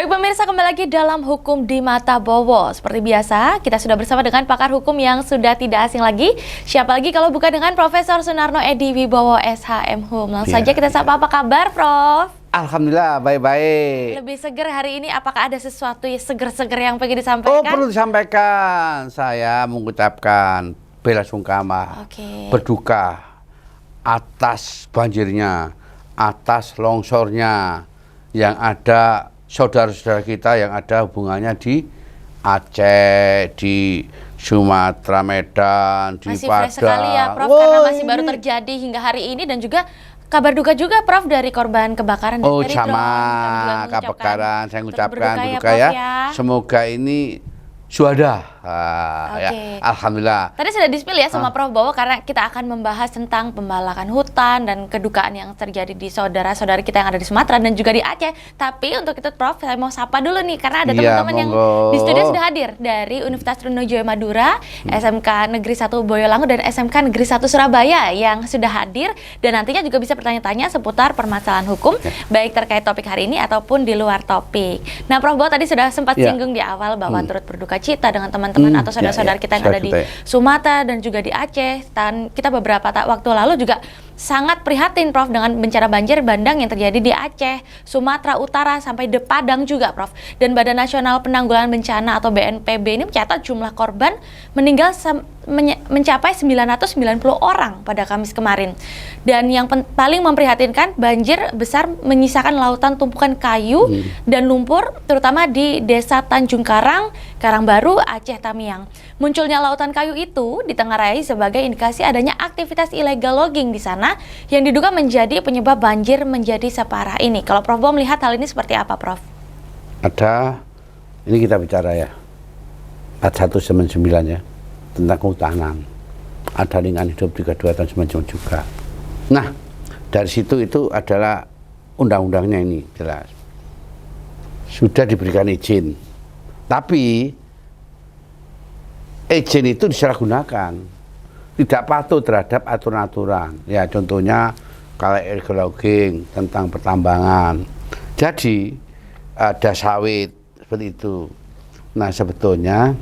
Baik pemirsa, kembali lagi dalam Hukum di Mata Bowo. Seperti biasa, kita sudah bersama dengan pakar hukum yang sudah tidak asing lagi. Siapa lagi kalau bukan dengan Profesor Sunarno Edi Wibowo, SHM Hum. Langsung saja kita sapa, apa kabar, Prof? Alhamdulillah, baik-baik. Lebih seger hari ini, apakah ada sesuatu seger-seger yang pengen disampaikan? Oh, perlu disampaikan. Saya mengucapkan bela sungkawa, berduka atas banjirnya, atas longsornya yang ada saudara-saudara kita yang ada hubungannya di Aceh, di Sumatera, Medan, di masih Padang. Masih fresh sekali ya, Prof, karena masih baru terjadi hingga hari ini, dan juga kabar duka juga, Prof, dari korban kebakaran. Oh, sama kebakaran, saya mengucapkan berduka ya. Semoga ini suada. Ya, alhamdulillah. Tadi sudah di-spill ya sama Prof bahwa karena kita akan membahas tentang pembalakan hutan dan kedukaan yang terjadi di saudara-saudari kita yang ada di Sumatera dan juga di Aceh. Tapi untuk itu, Prof, saya mau sapa dulu nih karena ada teman-teman yang di studio sudah hadir dari Universitas Trunojoyo Madura, SMK Negeri 1 Boyolali dan SMK Negeri 1 Surabaya yang sudah hadir dan nantinya juga bisa bertanya-tanya seputar permasalahan hukum baik terkait topik hari ini ataupun di luar topik. Nah, Prof, bahwa tadi sudah sempat singgung di awal bahwa turut berduka cita dengan teman-teman atau saudara-saudara kita yang ada di Sumatera dan juga di Aceh. Dan kita beberapa waktu lalu juga sangat prihatin, Prof, dengan bencana banjir bandang yang terjadi di Aceh, Sumatera Utara sampai di Padang juga, Prof. Dan Badan Nasional Penanggulangan Bencana atau BNPB ini mencatat jumlah korban meninggal mencapai 990 orang pada Kamis kemarin. Dan yang paling memprihatinkan, banjir besar menyisakan lautan tumpukan kayu dan lumpur terutama di Desa Tanjung Karang, Karangbaru, Aceh Tamiang. Munculnya lautan kayu itu ditengarai sebagai indikasi adanya aktivitas ilegal logging di sana yang diduga menjadi penyebab banjir menjadi separah ini. Kalau Prof Bo melihat hal ini seperti apa, Prof? Ada, ini kita bicara ya, 4199 ya, tentang kehutanan. Ada lingkungan hidup 32 tahun 99 juga. Nah, dari situ itu adalah undang-undangnya ini jelas. Sudah diberikan izin. Tapi izin itu disalahgunakan. Tidak patuh terhadap aturan-aturan. Ya, contohnya kalau illegal logging tentang pertambangan. Jadi ada sawit seperti itu. Nah, sebetulnya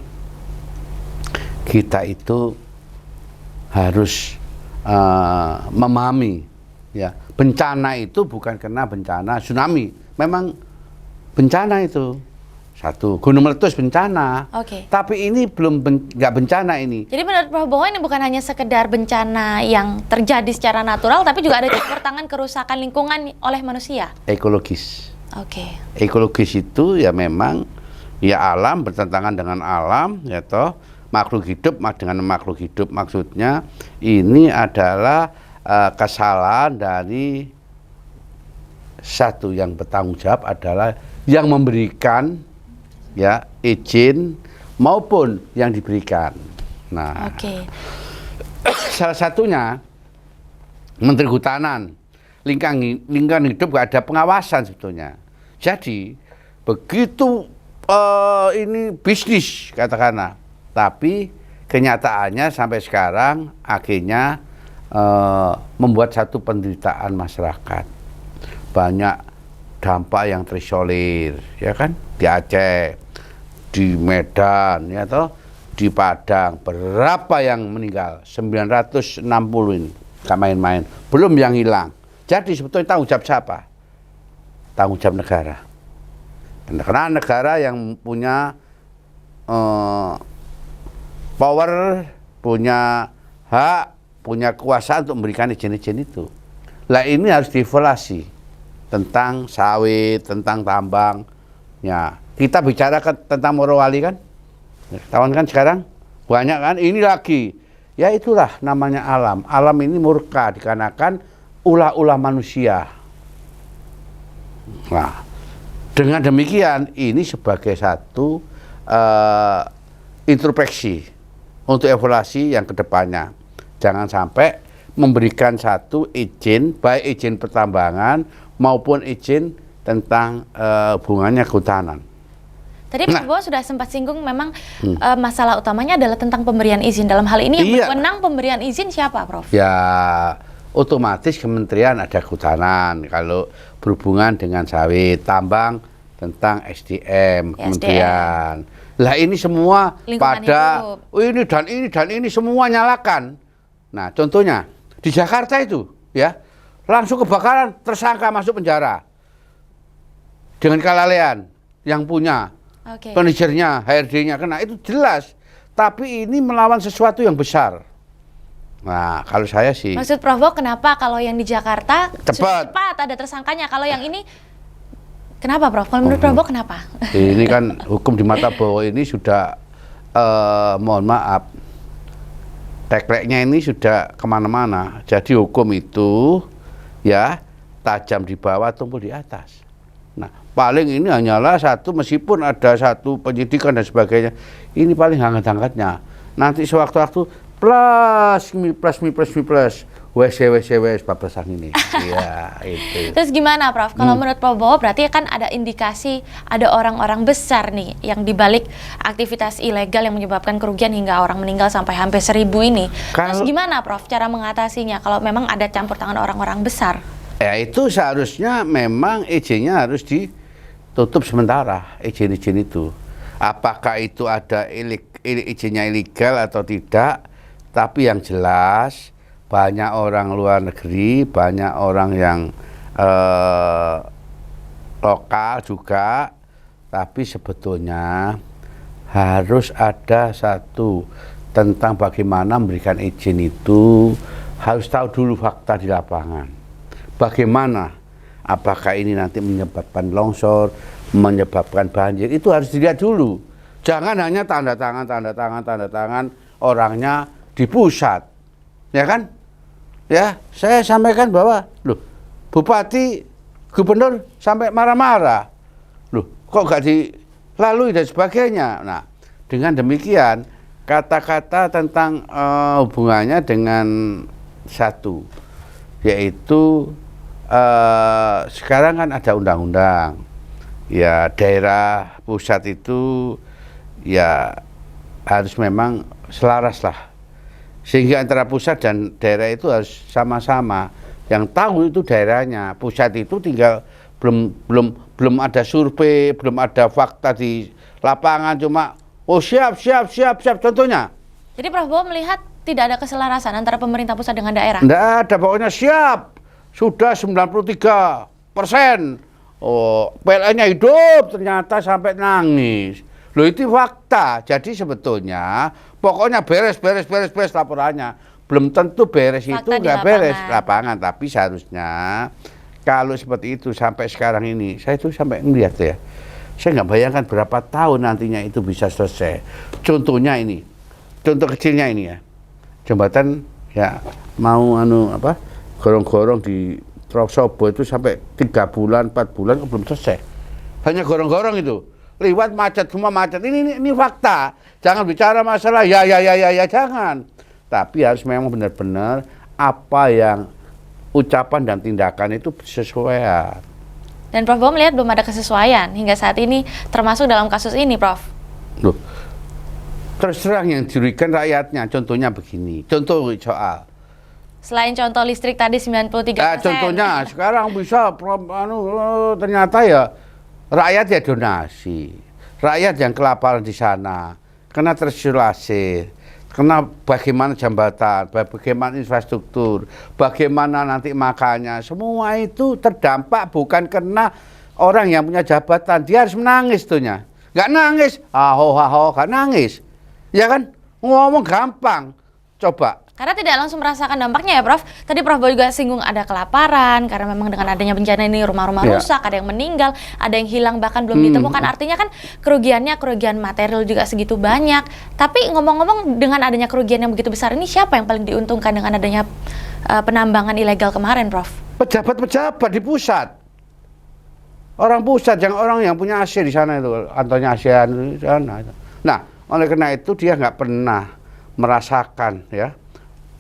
kita itu harus memahami ya, bencana itu bukan karena bencana tsunami. Memang bencana itu. Satu, gunung meletus bencana. Tapi ini belum nggak bencana ini. Jadi menurut Prof bahwa ini bukan hanya sekedar bencana yang terjadi secara natural, tapi juga ada campur tangan kerusakan lingkungan oleh manusia. Ekologis. Ekologis itu ya memang ya alam bertentangan dengan alam, ya toh. Makhluk hidup dengan makhluk hidup, maksudnya ini adalah kesalahan dari satu yang bertanggung jawab adalah yang memberikan ya izin maupun yang diberikan. Nah, salah satunya Menteri Kehutanan, lingkungan hidup gak ada pengawasan sebetulnya. Jadi begitu ini bisnis katakanlah, tapi kenyataannya sampai sekarang akhirnya membuat satu penderitaan masyarakat. Banyak dampak yang terisolir, ya kan, di Aceh, di Medan, ya toh, di Padang, berapa yang meninggal? 960 ini, gak main-main. Belum yang hilang. Jadi sebetulnya tanggung jawab siapa? Tanggung jawab negara. Karena negara yang punya power, punya hak, punya kuasa untuk memberikan izin-izin itu. Lah ini harus dievaluasi tentang sawit, tentang tambang. Ya, kita bicara tentang Morowali kan, tahun kan sekarang banyak kan. Ini lagi, ya itulah namanya alam. Alam ini murka dikarenakan ulah-ulah manusia. Nah, dengan demikian ini sebagai satu introspeksi untuk evaluasi yang kedepannya. Jangan sampai memberikan satu izin, baik izin pertambangan maupun izin tentang hubungannya kehutanan. Tadi Pak Bo sudah sempat singgung memang masalah utamanya adalah tentang pemberian izin. Dalam hal ini yang berwenang pemberian izin siapa, Prof? Ya, otomatis Kementerian ada Kehutanan. Kalau berhubungan dengan sawit, tambang tentang SDM, Ya, kementerian. Lah ini semua Lingkungan pada hidup. ini semua nyalakan. Nah, contohnya di Jakarta itu ya, langsung kebakaran, tersangka masuk penjara. Dengan kelalaian yang punya Oke. manajernya, HRD-nya kena, itu jelas. Tapi ini melawan sesuatu yang besar. Nah, kalau saya sih Maksud Prof Bo, kenapa kalau yang di Jakarta Cepat. cepat ada tersangkanya, kalau yang ini kenapa Prof? Kalau menurut Prof Bo kenapa? ini kan hukum di mata bahwa ini sudah mohon maaf, tekleknya ini sudah kemana-mana. Jadi hukum itu ya tajam di bawah, tumpul di atas. Nah, paling ini hanyalah satu, meskipun ada satu penyidikan dan sebagainya, ini paling hangat-hangatnya. Nanti sewaktu-waktu plus WC papasan ini. Iya, itu. Terus gimana Prof? Kalau menurut Prof Bo berarti kan ada indikasi ada orang-orang besar nih yang dibalik aktivitas ilegal yang menyebabkan kerugian hingga orang meninggal sampai hampir 1.000 ini. Terus gimana Prof cara mengatasinya kalau memang ada campur tangan orang-orang besar? Ya itu seharusnya memang izinnya harus ditutup sementara, izin-izin itu. Apakah itu ada izinnya ilegal atau tidak? Tapi yang jelas banyak orang luar negeri, banyak orang yang lokal juga. Tapi sebetulnya harus ada satu tentang bagaimana memberikan izin itu, harus tahu dulu fakta di lapangan. Bagaimana, apakah ini nanti menyebabkan longsor, menyebabkan banjir, itu harus dilihat dulu. Jangan hanya tanda tangan orangnya di pusat, ya kan? Ya, saya sampaikan bahwa, loh, bupati, gubernur sampai marah-marah, loh, kok gak dilalui dan sebagainya. Nah, dengan demikian, kata-kata tentang hubungannya dengan satu, yaitu sekarang kan ada undang-undang, ya daerah pusat itu ya harus memang selaras lah, sehingga antara pusat dan daerah itu harus sama-sama. Yang tahu itu daerahnya, pusat itu tinggal belum ada survei, belum ada fakta di lapangan, cuma oh siap contohnya. Jadi Prof Bo melihat tidak ada keselarasan antara pemerintah pusat dengan daerah? Enggak ada, pokoknya siap. Sudah 93%. Oh, PLN-nya hidup, ternyata sampai nangis. Loh, itu fakta. Jadi sebetulnya pokoknya beres laporannya. Belum tentu beres fakta itu nggak beres lapangan. Tapi seharusnya kalau seperti itu sampai sekarang ini, saya itu sampai ngeliat ya, saya nggak bayangkan berapa tahun nantinya itu bisa selesai. Contohnya ini, contoh kecilnya ini ya, jembatan ya mau gorong-gorong di Trosobo itu sampai 3 bulan, 4 bulan belum selesai. Hanya gorong-gorong itu, lewat macet, semua macet. Ini fakta. Jangan bicara masalah ya jangan. Tapi harus memang benar-benar apa yang ucapan dan tindakan itu sesuai. Dan Prof Bo melihat belum ada kesesuaian hingga saat ini, termasuk dalam kasus ini, Prof. Loh, terus terang yang dirugikan rakyatnya. Contohnya begini, contoh soal. Selain contoh listrik tadi 93%. Contohnya sekarang bisa ternyata ya rakyat ya donasi. Rakyat yang kelaparan di sana, kena terisolasi, kena bagaimana jembatan, bagaimana infrastruktur, bagaimana nanti makannya, semua itu terdampak bukan karena orang yang punya jabatan. Dia harus menangis tuhnya. Nggak nangis, gak nangis. Ya kan, ngomong gampang. Coba. Karena tidak langsung merasakan dampaknya ya Prof. Tadi Prof Bo juga singgung ada kelaparan, karena memang dengan adanya bencana ini rumah-rumah rusak, ada yang meninggal, ada yang hilang bahkan belum ditemukan. Artinya kan kerugian material juga segitu banyak. Tapi ngomong-ngomong, dengan adanya kerugian yang begitu besar ini, siapa yang paling diuntungkan dengan adanya penambangan ilegal kemarin, Prof? Pejabat-pejabat di pusat. Orang pusat, orang yang punya AC di sana itu, kantornya ASEAN di sana. Nah, oleh karena itu dia nggak pernah merasakan ya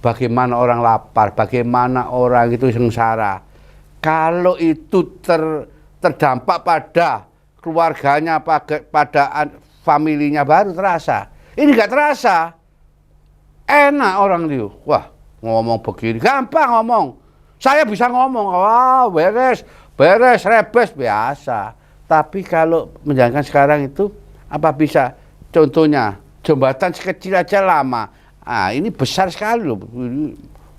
bagaimana orang lapar, bagaimana orang itu sengsara. Kalau itu terdampak pada keluarganya, pada familinya baru terasa. Ini nggak terasa. Enak orang itu. Wah, ngomong begini, gampang ngomong. Saya bisa ngomong, wah beres, rebes, biasa. Tapi kalau menjalankan sekarang itu apa bisa? Contohnya jembatan sekecil aja lama. Ini besar sekali loh.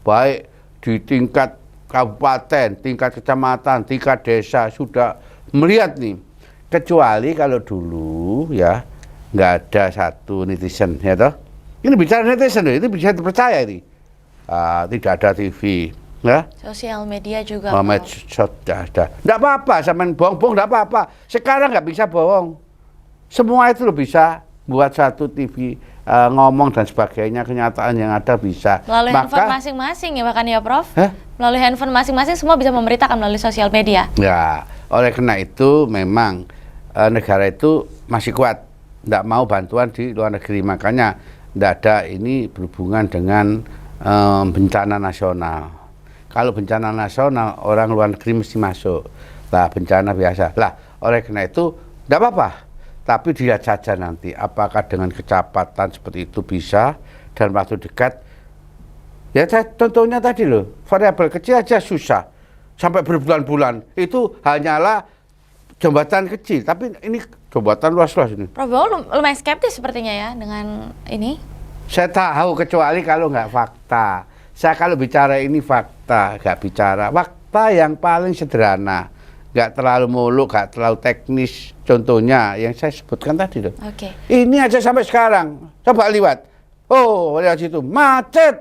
Baik di tingkat kabupaten, tingkat kecamatan, tingkat desa sudah melihat nih. Kecuali kalau dulu ya nggak ada satu netizen ya toh. Ini bicara netizen loh, itu bisa dipercaya ini. Tidak ada TV. Ya? Sosial media juga. Sudah ada. Tidak apa-apa, sampean bohong-bohong tidak apa-apa. Sekarang nggak bisa bohong. Semua itu lo bisa buat satu TV ngomong dan sebagainya, kenyataan yang ada bisa. Melalui handphone masing-masing ya bahkan ya Prof? Melalui handphone masing-masing semua bisa memberitakan melalui sosial media. Ya, oleh karena itu memang negara itu masih kuat. Tidak mau bantuan di luar negeri. Makanya tidak ada ini berhubungan dengan bencana nasional. Kalau bencana nasional, orang luar negeri mesti masuk. Lah, bencana biasa. Lah, oleh karena itu, tidak apa-apa. Tapi dilihat saja nanti, apakah dengan kecepatan seperti itu bisa, dan waktu dekat. Ya, contohnya tadi loh, variabel kecil aja susah. Sampai berbulan-bulan. Itu hanyalah jembatan kecil. Tapi ini jembatan luas-luas ini. Prof Bawo lumayan skeptis sepertinya ya, dengan ini. Saya tahu, kecuali kalau nggak fakta. Saya kalau bicara ini fakta, nggak bicara fakta yang paling sederhana, nggak terlalu muluk, nggak terlalu teknis. Contohnya yang saya sebutkan tadi loh. Oke. Ini aja sampai sekarang, coba lihat. Oh, lihat situ, macet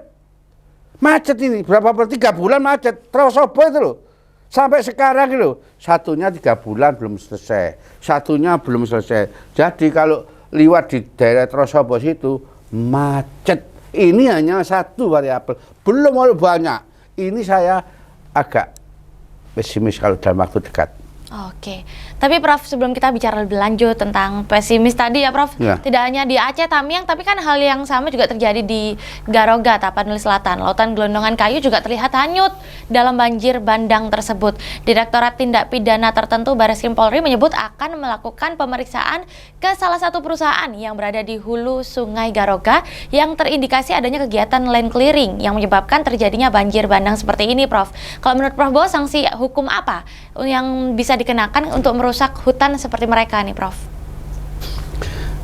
ini berapa 3 bulan macet, Trosobo itu loh. Sampai sekarang loh, satunya 3 bulan belum selesai, satunya belum selesai. Jadi kalau liwat di daerah Trosobo situ macet. Ini hanya satu variabel, belum banyak. Ini saya agak pesimis kalau dalam waktu dekat. Oke, tapi Prof sebelum kita bicara lebih lanjut tentang pesimis tadi ya Prof, tidak hanya di Aceh Tamiang, tapi kan hal yang sama juga terjadi di Garoga, Tapanuli Selatan. Lautan gelondongan kayu juga terlihat hanyut dalam banjir bandang tersebut. Direktorat Tindak Pidana Tertentu Bareskrim Polri menyebut akan melakukan pemeriksaan ke salah satu perusahaan yang berada di hulu Sungai Garoga yang terindikasi adanya kegiatan land clearing yang menyebabkan terjadinya banjir bandang seperti ini, Prof. Kalau menurut Prof Bawo, sanksi hukum apa yang bisa dikenakan untuk merusak hutan seperti mereka nih, Prof?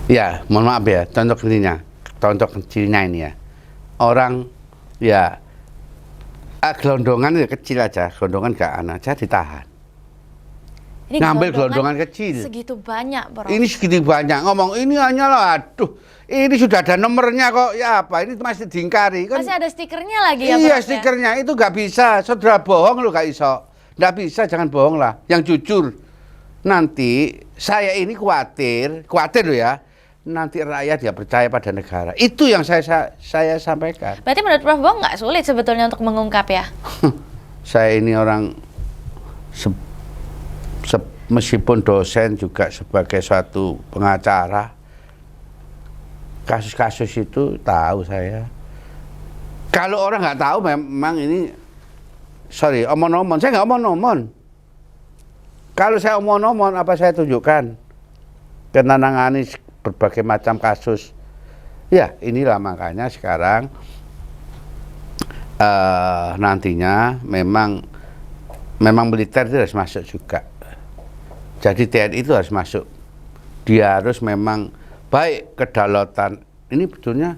Ya, mohon maaf ya, contoh kecilnya ini ya. Orang ya gelondongan ya kecil aja, gelondongan gak aja ditahan. Ini ngambil gelondongan kecil. Segitu banyak, Prof. Ini segitu banyak, ngomong ini hanyalah, aduh, ini sudah ada nomornya kok, ya apa, ini masih diingkari. Kan? Masih ada stikernya lagi ya, Iya, Prof, stikernya itu gak bisa, saudara bohong lu gak iso. Nggak bisa, jangan bohong lah, yang jujur. Nanti saya ini khawatir loh ya, nanti rakyat ya percaya pada negara. Itu yang saya sampaikan. Berarti menurut Prof Bawo nggak sulit sebetulnya untuk mengungkap ya? Saya ini orang meskipun dosen juga sebagai suatu pengacara, kasus-kasus itu tahu saya. Kalau orang nggak tahu memang ini sorry, omon-omon. Saya nggak omon-omon. Kalau saya omon-omon, apa saya tunjukkan? Menangani berbagai macam kasus. Ya, inilah makanya sekarang nantinya memang militer itu harus masuk juga. Jadi TNI itu harus masuk. Dia harus memang baik kedaulatan. Ini betulnya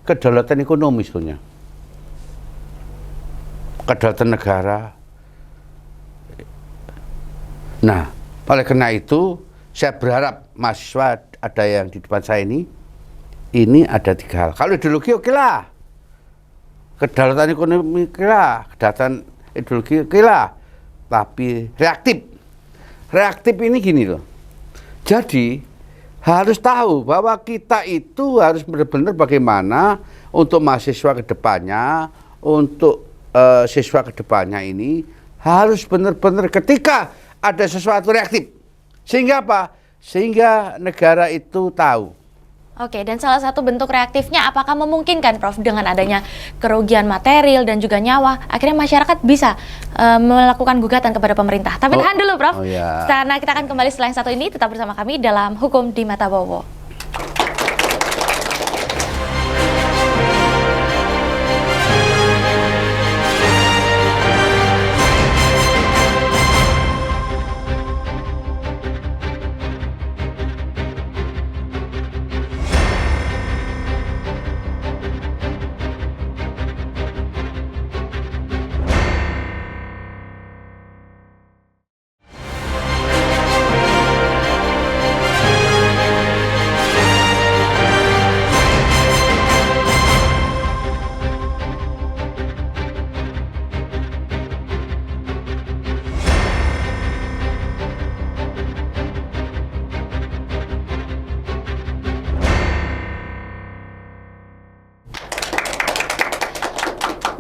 kedaulatan ekonomi sebetulnya. Kedaulatan negara. Nah, oleh karena itu saya berharap mahasiswa ada yang di depan saya ini ada 3 hal. Kalau ideologi oke lah, kedaulatan ekonomi oke lah, kedaulatan ideologi oke lah, tapi reaktif ini gini loh. Jadi harus tahu bahwa kita itu harus benar-benar bagaimana untuk mahasiswa kedepannya, untuk siswa kedepannya ini harus benar-benar ketika ada sesuatu reaktif. Sehingga apa? Sehingga negara itu tahu. Oke, dan salah satu bentuk reaktifnya apakah memungkinkan, Prof, dengan adanya kerugian material dan juga nyawa, akhirnya masyarakat bisa melakukan gugatan kepada pemerintah. Tapi tahan dulu, Prof. Karena kita akan kembali setelah yang satu ini, tetap bersama kami dalam Hukum di Mata Bowo.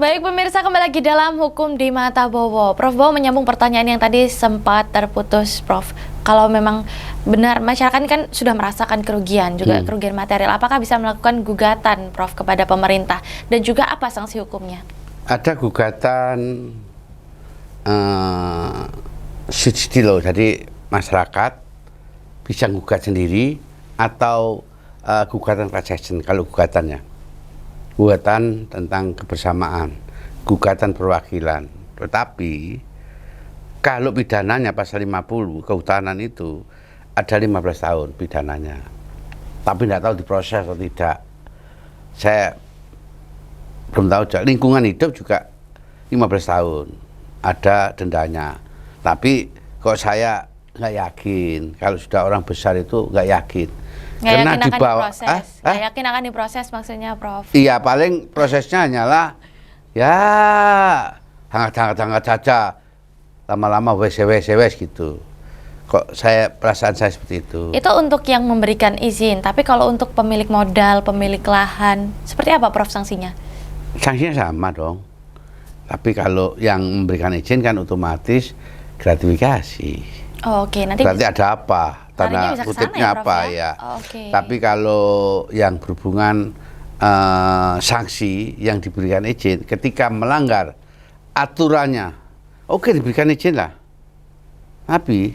Baik pemirsa, kembali lagi dalam Hukum di Mata Bowo. Prof Bowo menyambung pertanyaan yang tadi sempat terputus, Prof. Kalau memang benar masyarakat ini kan sudah merasakan kerugian, juga kerugian material, apakah bisa melakukan gugatan, Prof, kepada pemerintah? Dan juga apa sanksi hukumnya? Ada gugatan subsidi, jadi masyarakat bisa gugat sendiri atau gugatan class action kalau gugatannya. Gugatan tentang kebersamaan, gugatan perwakilan. Tetapi kalau pidananya pasal 50 kehutanan itu ada 15 tahun pidananya. Tapi tidak tahu diproses atau tidak. Saya belum tahu. Lingkungan hidup juga 15 tahun ada dendanya. Tapi kok saya nggak yakin, kalau sudah orang besar itu nggak yakin. Nggak karena yakin akan diproses. Nggak yakin akan diproses maksudnya, Prof? Iya, paling prosesnya hanyalah ya hangat-hangat saja, lama-lama wes gitu. Kok perasaan saya seperti itu. Itu untuk yang memberikan izin, tapi kalau untuk pemilik modal, pemilik lahan, seperti apa, Prof, sanksinya? Sanksinya sama dong. Tapi kalau yang memberikan izin kan otomatis gratifikasi. Oh, oke, nanti berarti ada apa? Tanda kutipnya apa ya? Oh, okay. Tapi kalau yang berhubungan sanksi yang diberikan izin ketika melanggar aturannya, oke, diberikan izin lah. Tapi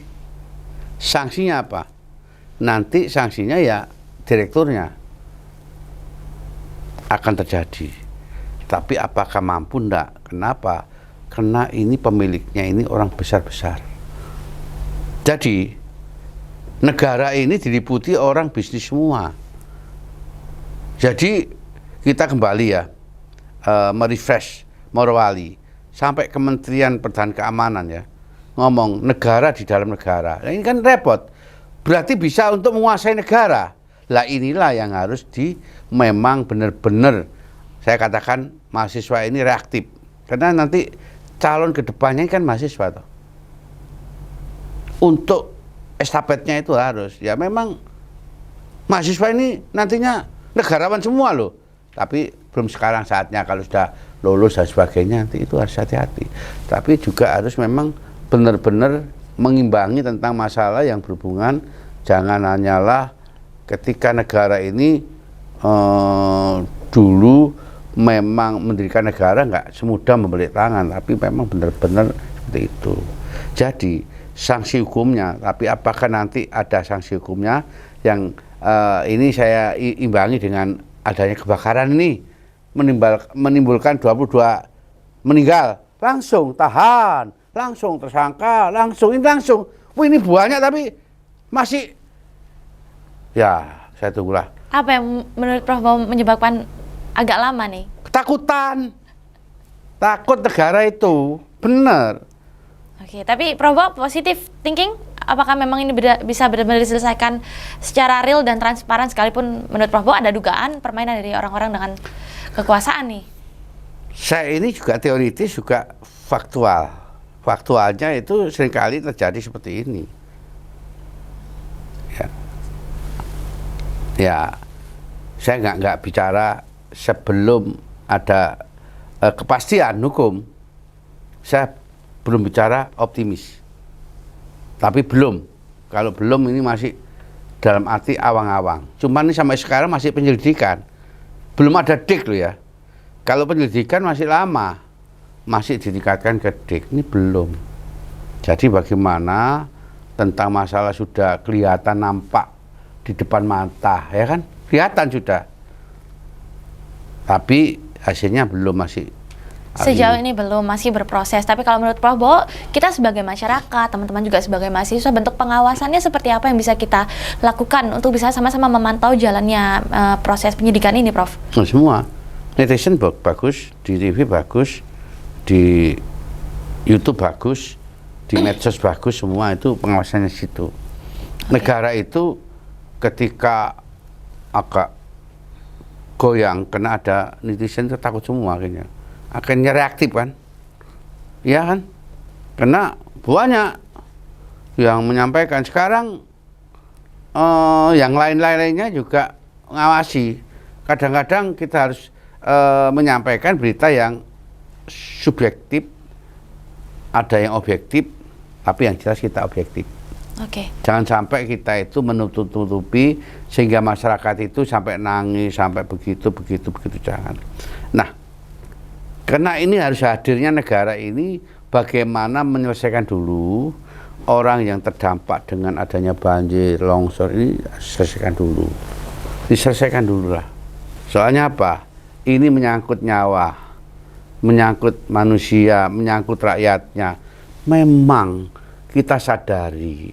sanksinya apa? Nanti sanksinya ya direkturnya akan terjadi. Tapi apakah mampu enggak? Kenapa? Karena ini pemiliknya ini orang besar-besar. Jadi negara ini diliputi orang bisnis semua. Jadi kita kembali ya merefresh Morowali sampai Kementerian Pertahanan Keamanan ya ngomong negara di dalam negara. Nah, ini kan repot. Berarti bisa untuk menguasai negara. Lah inilah yang harus memang benar-benar saya katakan mahasiswa ini reaktif. Karena nanti calon kedepannya kan mahasiswa toh. Untuk estafetnya itu harus ya memang mahasiswa ini nantinya negarawan semua loh. Tapi belum sekarang saatnya, kalau sudah lulus dan sebagainya nanti itu harus hati-hati. Tapi juga harus memang benar-benar mengimbangi tentang masalah yang berhubungan, jangan hanyalah ketika negara ini dulu memang mendirikan negara nggak semudah membelik tangan, tapi memang benar-benar seperti itu. Jadi sanksi hukumnya, tapi apakah nanti ada sanksi hukumnya yang ini saya imbangi dengan adanya kebakaran ini menimbulkan 22 meninggal, langsung tahan, langsung tersangka, langsung. Wah, ini banyak tapi masih ya saya tunggulah. Apa yang menurut Prof menyebabkan agak lama nih? Ketakutan, takut negara itu benar. Oke, tapi Prof positif thinking, apakah memang ini bisa benar-benar diselesaikan secara real dan transparan, sekalipun menurut Prof ada dugaan permainan dari orang-orang dengan kekuasaan nih? Saya ini juga teoritis juga faktual. Faktualnya itu seringkali terjadi seperti ini. Ya, saya nggak bicara sebelum ada kepastian hukum. Saya belum bicara optimis. Tapi belum. Kalau belum ini masih dalam arti awang-awang. Cuman ini sampai sekarang masih penyelidikan. Belum ada dik loh ya. Kalau penyelidikan masih lama. Masih ditingkatkan ke dik. Ini belum. Jadi bagaimana tentang masalah sudah kelihatan nampak di depan mata, ya kan? Kelihatan sudah. Tapi hasilnya belum, masih sejauh ini belum, masih berproses. Tapi kalau menurut Prof Bowo, kita sebagai masyarakat, teman-teman juga sebagai mahasiswa, bentuk pengawasannya seperti apa yang bisa kita lakukan untuk bisa sama-sama memantau jalannya proses penyidikan ini, Prof? Nah, semua netizen bagus, di TV bagus, di YouTube bagus, di medsos bagus, semua itu pengawasannya situ. Negara itu ketika agak goyang, kena ada netizen itu takut semua akhirnya reaktif kan, ya kan, karena banyak yang menyampaikan. Sekarang yang lain-lainnya juga ngawasi. Kadang-kadang kita harus menyampaikan berita yang subjektif, ada yang objektif, tapi yang jelas kita objektif. Oke. Jangan sampai kita itu menutup-tutupi sehingga masyarakat itu sampai nangis, sampai begitu, jangan. Nah, karena ini harus hadirnya negara ini bagaimana menyelesaikan dulu orang yang terdampak dengan adanya banjir, longsor ini diselesaikan dulu lah. Soalnya apa? Ini menyangkut nyawa, menyangkut manusia, menyangkut rakyatnya. Memang kita sadari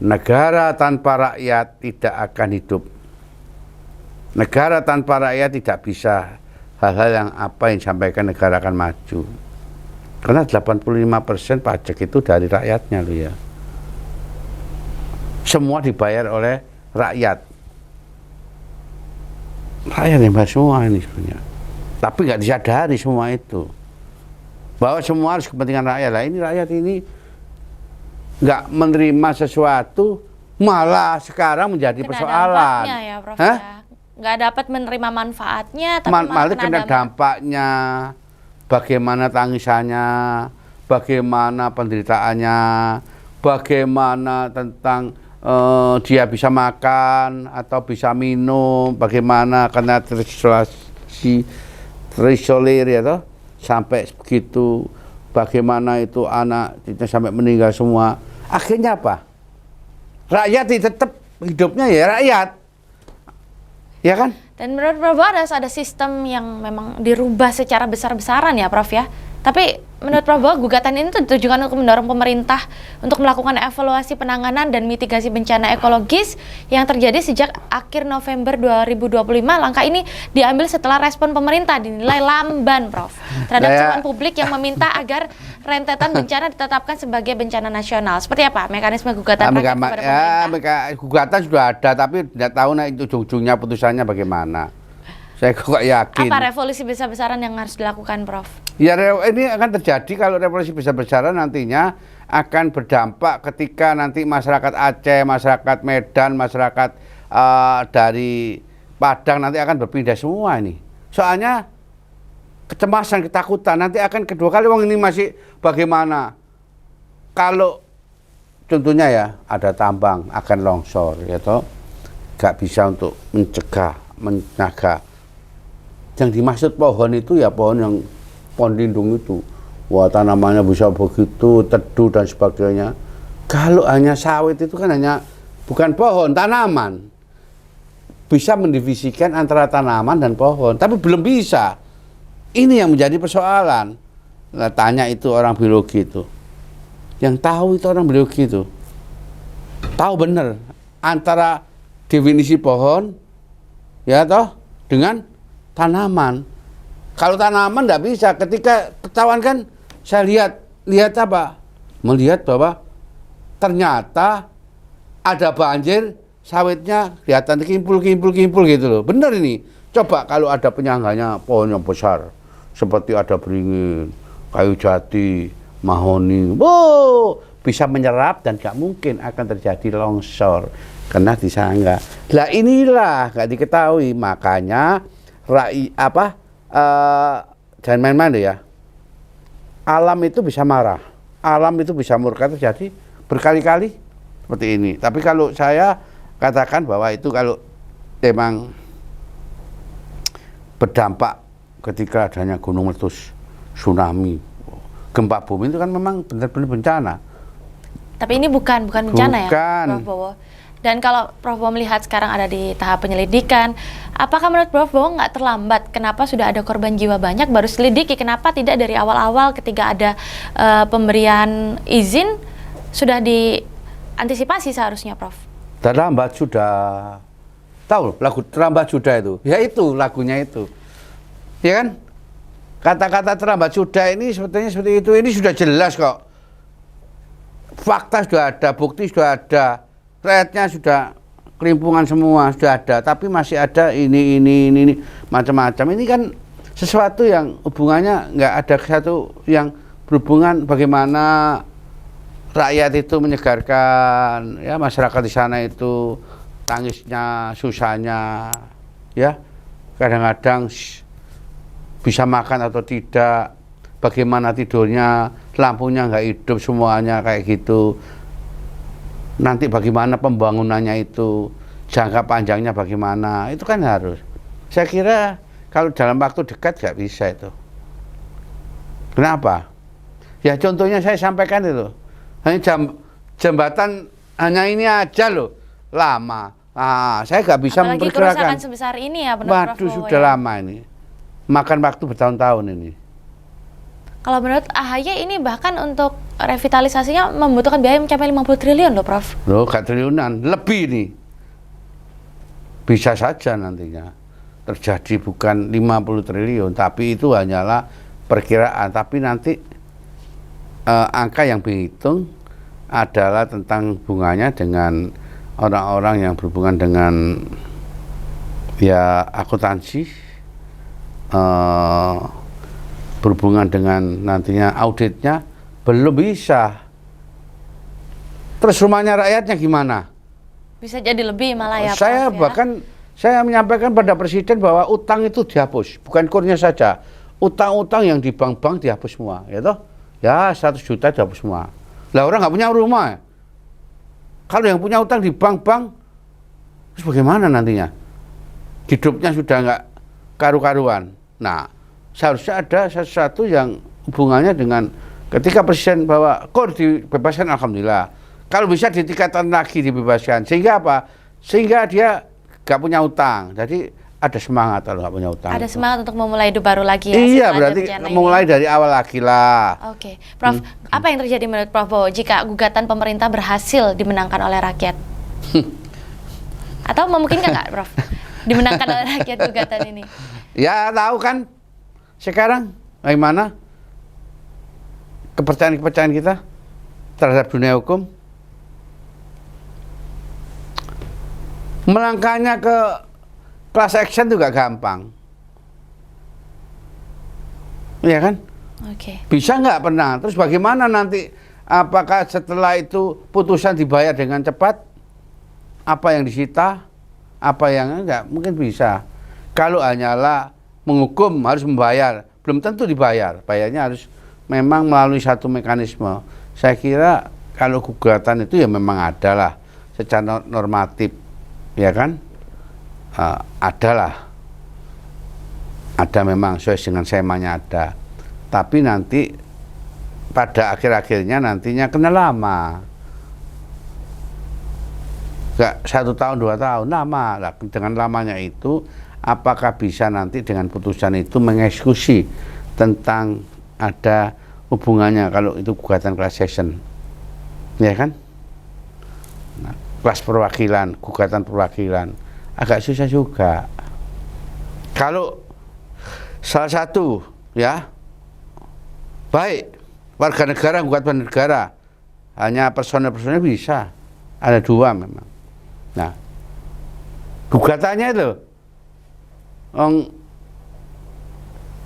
negara tanpa rakyat tidak akan hidup. Negara tanpa rakyat tidak bisa hal-hal yang apa yang disampaikan negara akan maju. Karena 85% pajak itu dari rakyatnya loh ya. Semua dibayar oleh rakyat. Rakyat yang bayar semua ini sebenarnya. Tapi nggak disadari semua itu. Bahwa semua harus kepentingan rakyat. Lah ini rakyat ini nggak menerima sesuatu, malah sekarang menjadi persoalan. Ya, Prof, ya. Nggak dapat menerima manfaatnya, tapi malah kena dampaknya. Bagaimana tangisannya, bagaimana penderitaannya, bagaimana tentang dia bisa makan atau bisa minum, bagaimana karena terisolir ya toh, sampai begitu, bagaimana itu anak kita sampai meninggal semua. Akhirnya apa? Rakyat tetap hidupnya ya rakyat, ya kan? Dan menurut Prof ada sistem yang memang dirubah secara besar-besaran ya Prof ya. Tapi menurut Prof gugatan ini ditujukan untuk mendorong pemerintah untuk melakukan evaluasi penanganan dan mitigasi bencana ekologis yang terjadi sejak akhir November 2025. Langkah ini diambil setelah respon pemerintah dinilai lamban Prof terhadap seruan publik yang meminta agar rentetan bencana ditetapkan sebagai bencana nasional. Seperti apa mekanisme gugatan rakyat kepada pemerintah? Gugatan sudah ada, tapi tidak tahu ujung-ujungnya putusannya bagaimana. Saya kok yakin. Apa revolusi besar-besaran yang harus dilakukan, Prof? Ya, ini akan terjadi kalau revolusi besar-besaran nantinya akan berdampak ketika nanti masyarakat Aceh, masyarakat Medan, masyarakat dari Padang nanti akan berpindah semua ini. Soalnya kecemasan, ketakutan nanti akan kedua kali. Wong ini masih bagaimana? Kalau contohnya ya ada tambang akan longsor, ya toh, nggak bisa untuk mencegah, menjaga. Yang dimaksud pohon itu ya pohon lindung itu. Wah, tanamannya bisa begitu, teduh dan sebagainya. Kalau hanya sawit itu kan hanya bukan pohon, tanaman. Bisa mendivisikan antara tanaman dan pohon, tapi belum bisa. Ini yang menjadi persoalan. Nah, tanya itu orang biologi itu. Yang tahu itu orang biologi itu. Tahu benar antara definisi pohon ya toh dengan tanaman. Kalau tanaman tidak bisa. Ketika ketahuan kan saya lihat apa? Melihat bahwa ternyata ada banjir, sawitnya kelihatan kimpul gitu loh. Benar ini. Coba kalau ada penyangganya pohon yang besar seperti ada beringin, kayu jati, mahoni, wow, bisa menyerap dan gak mungkin akan terjadi longsor karena disangga. Lah inilah gak diketahui, makanya jangan main-main ya. Alam itu bisa marah, alam itu bisa murka, terjadi berkali-kali seperti ini. Tapi kalau saya katakan bahwa itu kalau memang berdampak ketika adanya gunung meletus, tsunami, gempa bumi itu kan memang benar-benar bencana. Tapi ini bukan bencana bukan. Ya, Prof Bowo. Dan kalau Prof Bowo melihat sekarang ada di tahap penyelidikan, apakah menurut Prof Bowo nggak terlambat? Kenapa sudah ada korban jiwa banyak baru selidiki? Kenapa tidak dari awal-awal ketika ada pemberian izin sudah diantisipasi seharusnya, Prof? Terlambat sudah. Tahu lagu terlambat sudah itu? Ya itu lagunya itu. Ya kan? Kata-kata terlambat sudah ini sebetulnya seperti itu. Ini sudah jelas kok. Fakta sudah ada, bukti sudah ada. Rakyatnya sudah kelimpungan semua, sudah ada, tapi masih ada ini macam-macam. Ini kan sesuatu yang hubungannya nggak ada satu yang berhubungan bagaimana rakyat itu menyegarkan, ya masyarakat di sana itu tangisnya, susahnya, ya kadang-kadang bisa makan atau tidak, bagaimana tidurnya, lampunya nggak hidup semuanya kayak gitu. Nanti bagaimana pembangunannya itu, jangka panjangnya bagaimana, itu kan harus. Saya kira kalau dalam waktu dekat nggak bisa itu. Kenapa? Ya contohnya saya sampaikan itu, hanya jembatan hanya ini aja loh, lama. Saya nggak bisa apalagi memperkirakan. kerusakan sebesar ini ya, benar Waduh, Prof. sudah ya. lama ini. Makan waktu bertahun-tahun ini. Kalau menurut AHY ini bahkan untuk revitalisasinya membutuhkan biaya mencapai 50 triliun loh, Prof. Loh, gak triliunan, lebih nih. Bisa saja nantinya terjadi bukan 50 triliun, tapi itu hanyalah perkiraan. Tapi nanti angka yang dihitung adalah tentang hubungannya dengan orang-orang yang berhubungan dengan ya akuntansi, berhubungan dengan nantinya auditnya, belum bisa. Terus rumahnya rakyatnya gimana? Bisa jadi lebih malah ya, Saya Prof, ya. bahkan saya menyampaikan pada Presiden bahwa utang itu dihapus, bukan kurnya saja. Utang-utang yang di bank-bank dihapus semua, ya toh? Ya 100 juta dihapus semua. Lah orang nggak punya rumah. Kalau yang punya utang di bank-bank, terus bagaimana nantinya? Hidupnya sudah nggak karu-karuan. Nah, seharusnya ada sesuatu yang hubungannya dengan ketika Presiden bahwa kor dibebaskan, alhamdulillah. Kalau bisa ditingkatkan lagi dibebaskan. Sehingga apa? Sehingga dia nggak punya utang. Jadi ada semangat kalau nggak punya utang. Ada itu. semangat untuk memulai hidup baru lagi ya. Iya, setelah berarti bencana ini. mulai dari awal lagi lah. Oke, Prof, apa yang terjadi menurut Prof Bowo jika gugatan pemerintah berhasil dimenangkan oleh rakyat? Atau memungkinkan nggak, Prof, dimenangkan oleh rakyat gugatan ini? Ya tahu kan sekarang bagaimana kepercayaan kita terhadap dunia hukum. Melangkahnya ke class action juga gampang. Iya kan? Oke. Bisa nggak pernah. Terus bagaimana nanti? Apakah setelah itu putusan dibayar dengan cepat? Apa yang disita? Apa yang enggak? Mungkin bisa. Kalau hanyalah menghukum harus membayar, belum tentu dibayar. Bayarnya harus memang melalui satu mekanisme. Saya kira kalau gugatan itu ya memang adalah secara normatif, ya kan? Adalah. Ada memang sesuai dengan semanya ada. Tapi nanti pada akhir-akhirnya nantinya kena lama. Enggak 1 tahun 2 tahun, lama. Nah, dengan lamanya itu apakah bisa nanti dengan putusan itu mengeksekusi tentang ada hubungannya kalau itu gugatan class action, ya kan? Nah, kelas perwakilan, gugatan perwakilan agak susah juga. Kalau salah satu ya baik warga negara gugatan negara, hanya personel bisa, ada 2 memang. Nah, gugatannya itu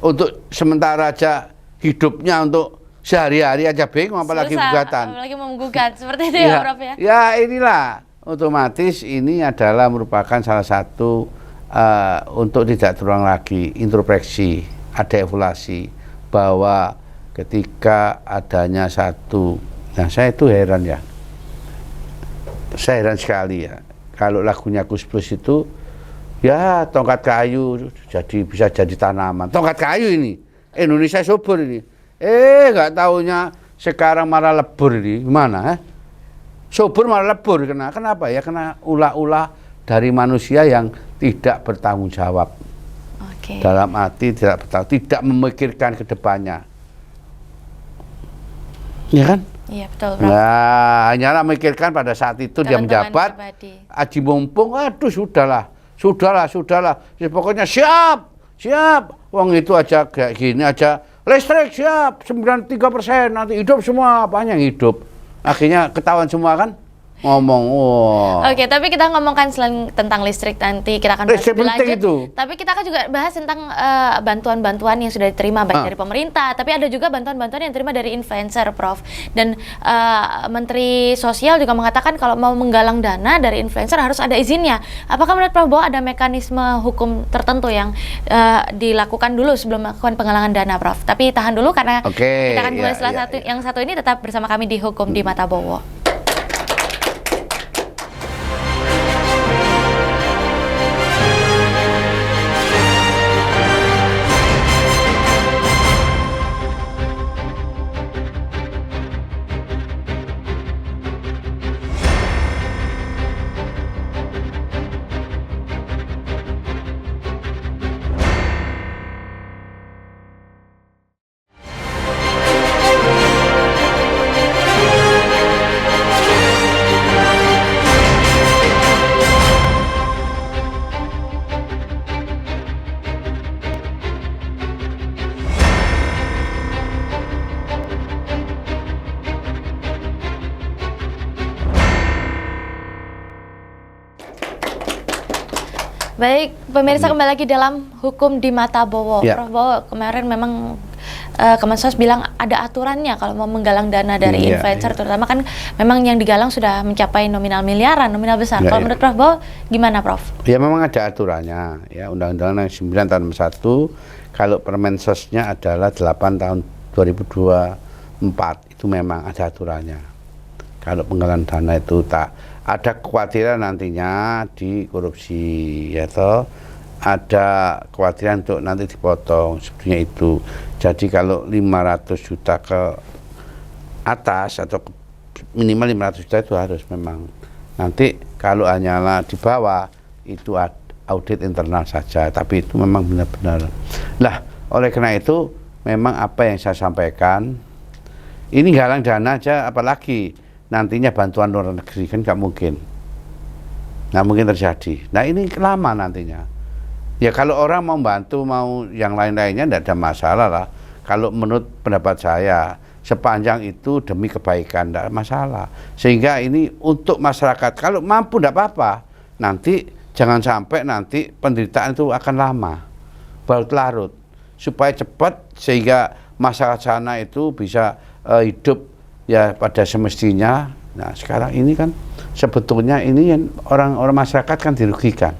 untuk sementara aja hidupnya untuk sehari-hari aja bingung apalagi Susah, gugatan. apalagi mau menggugat seperti itu ya, Prof ya. Ya inilah otomatis ini adalah merupakan salah satu untuk tidak terulang lagi introspeksi, ada evaluasi bahwa ketika adanya satu, nah saya itu heran ya, saya heran sekali ya kalau lagunya Gus Plus itu ya tongkat kayu bisa jadi tanaman, tongkat kayu ini Indonesia subur ini, nggak taunya sekarang malah lebur ini gimana? Subur malah lebur, kenapa ya? Kena ulah-ulah dari manusia yang tidak bertanggung jawab. Oke. Dalam arti tidak memikirkan ke depannya. Ya kan? Iya, betul, Prof. Nah, hanyalah memikirkan pada saat itu dia Keuntungan menjabat, pribadi. aji mumpung, aduh sudahlah. Ya, pokoknya siap. Wong itu aja kayak gini aja, listrik siap, 93% nanti hidup semua, apanya yang hidup. Akhirnya ketahuan semua kan? ngomong. Wah. Oke, tapi kita ngomongkan selain tentang listrik nanti kita akan bahas Listrik lebih penting lanjut. itu. Tapi kita akan juga bahas tentang bantuan-bantuan yang sudah diterima baik dari pemerintah, tapi ada juga bantuan-bantuan yang diterima dari influencer, Prof. Dan Menteri Sosial juga mengatakan kalau mau menggalang dana dari influencer harus ada izinnya. Apakah menurut Prof bahwa ada mekanisme hukum tertentu yang dilakukan dulu sebelum melakukan penggalangan dana, Prof? Tapi tahan dulu karena kita akan kembali setelah yang satu ini tetap bersama kami di Hukum di Mata Bowo. Baik, pemirsa kembali lagi dalam Hukum di Mata Bowo. Prof Bowo, kemarin memang Kemensos bilang ada aturannya kalau mau menggalang dana dari influencer, terutama kan memang yang digalang sudah mencapai nominal miliaran, nominal besar. Kalau menurut Prof Bowo, gimana Prof? Ya memang ada aturannya, ya Undang-Undang 9 tahun 1, kalau Permensosnya adalah 8 tahun 2024, itu memang ada aturannya. Kalau penggalangan dana itu tak ada kekhawatiran nantinya di korupsi, ya toh, ada kekhawatiran untuk nanti dipotong sebetulnya itu. Jadi kalau 500 juta ke atas atau minimal 500 juta itu harus memang. Nanti kalau hanyalah di bawah itu audit internal saja, tapi itu memang benar-benar. Lah, oleh karena itu memang apa yang saya sampaikan, ini galang dana aja, apalagi nantinya bantuan luar negeri kan nggak mungkin terjadi. Nah ini lama nantinya. Ya kalau orang mau bantu, mau yang lain-lainnya tidak ada masalah lah. Kalau menurut pendapat saya, sepanjang itu demi kebaikan tidak masalah. Sehingga ini untuk masyarakat, kalau mampu tidak apa-apa. Nanti jangan sampai nanti penderitaan itu akan lama, berlarut-larut. Supaya cepat sehingga masyarakat sana itu bisa hidup ya pada semestinya. Nah sekarang ini kan sebetulnya ini yang orang-orang masyarakat kan dirugikan.